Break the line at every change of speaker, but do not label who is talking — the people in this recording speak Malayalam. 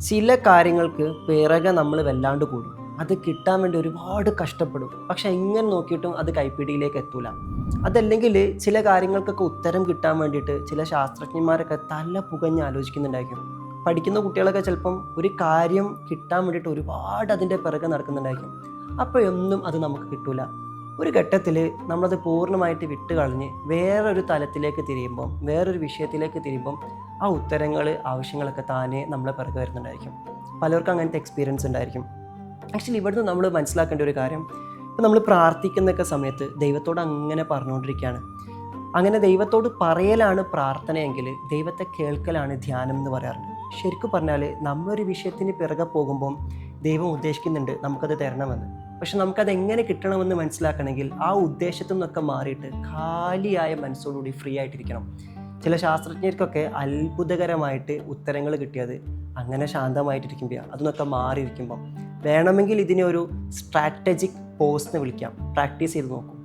ചില കാര്യങ്ങൾക്ക് പിറകെ നമ്മൾ വല്ലാണ്ട് കൂടും. അത് കിട്ടാൻ വേണ്ടി ഒരുപാട് കഷ്ടപ്പെടും. പക്ഷെ എങ്ങനെ നോക്കിയിട്ടും അത് കൈപ്പിടിയിലേക്ക് എത്തൂല. അതല്ലെങ്കിൽ ചില കാര്യങ്ങൾക്കൊക്കെ ഉത്തരം കിട്ടാൻ വേണ്ടിയിട്ട് ചില ശാസ്ത്രജ്ഞന്മാരൊക്കെ തല പുകഞ്ഞ് ആലോചിക്കുന്നുണ്ടായിരിക്കും. പഠിക്കുന്ന കുട്ടികളൊക്കെ ചിലപ്പം ഒരു കാര്യം കിട്ടാൻ വേണ്ടിയിട്ട് ഒരുപാട് അതിൻ്റെ പിറകെ നടക്കുന്നുണ്ടായിരിക്കും. അപ്പോഴൊന്നും അത് നമുക്ക് കിട്ടൂല. ഒരു ഘട്ടത്തിൽ നമ്മളത് പൂർണ്ണമായിട്ട് വിട്ട് കളഞ്ഞ് വേറൊരു തലത്തിലേക്ക് തിരിയുമ്പം, വേറൊരു വിഷയത്തിലേക്ക് തിരിയുമ്പം ആ ഉത്തരങ്ങൾ, ആവശ്യങ്ങളൊക്കെ താനേ നമ്മളെ പിറകെ വരുന്നുണ്ടായിരിക്കും. പലർക്കും അങ്ങനത്തെ എക്സ്പീരിയൻസ് ഉണ്ടായിരിക്കും. ആക്ച്വലി ഇവിടുന്ന് നമ്മൾ മനസ്സിലാക്കേണ്ട ഒരു കാര്യം, ഇപ്പം നമ്മൾ പ്രാർത്ഥിക്കുന്നൊക്കെ സമയത്ത് ദൈവത്തോട് അങ്ങനെ പറഞ്ഞുകൊണ്ടിരിക്കുകയാണ്. അങ്ങനെ ദൈവത്തോട് പറയലാണ് പ്രാർത്ഥനയെങ്കിൽ ദൈവത്തെ കേൾക്കലാണ് ധ്യാനം എന്ന് പറയാറുണ്ട്. ശരിക്കും പറഞ്ഞാൽ നമ്മളൊരു വിഷയത്തിന് പിറകെ പോകുമ്പം ദൈവം ഉദ്ദേശിക്കുന്നുണ്ട് നമുക്കത് തരണമെന്ന്. പക്ഷെ നമുക്കത് എങ്ങനെ കിട്ടണമെന്ന് മനസ്സിലാക്കണമെങ്കിൽ ആ ഉദ്ദേശത്തിൽ നിന്നൊക്കെ മാറിയിട്ട് ഖാലിയായ മനസ്സോടുകൂടി ഫ്രീ ആയിട്ടിരിക്കണം. ചില ശാസ്ത്രജ്ഞർക്കൊക്കെ അത്ഭുതകരമായിട്ട് ഉത്തരങ്ങൾ കിട്ടിയത് അങ്ങനെ ശാന്തമായിട്ടിരിക്കുമ്പോൾ, അതിനൊക്കെ മാറിയിരിക്കുമ്പം. വേണമെങ്കിൽ ഇതിനെ ഒരു സ്ട്രാറ്റജിക് പോസ് എന്ന് വിളിക്കാം. പ്രാക്ടീസ് ചെയ്ത് നോക്കും.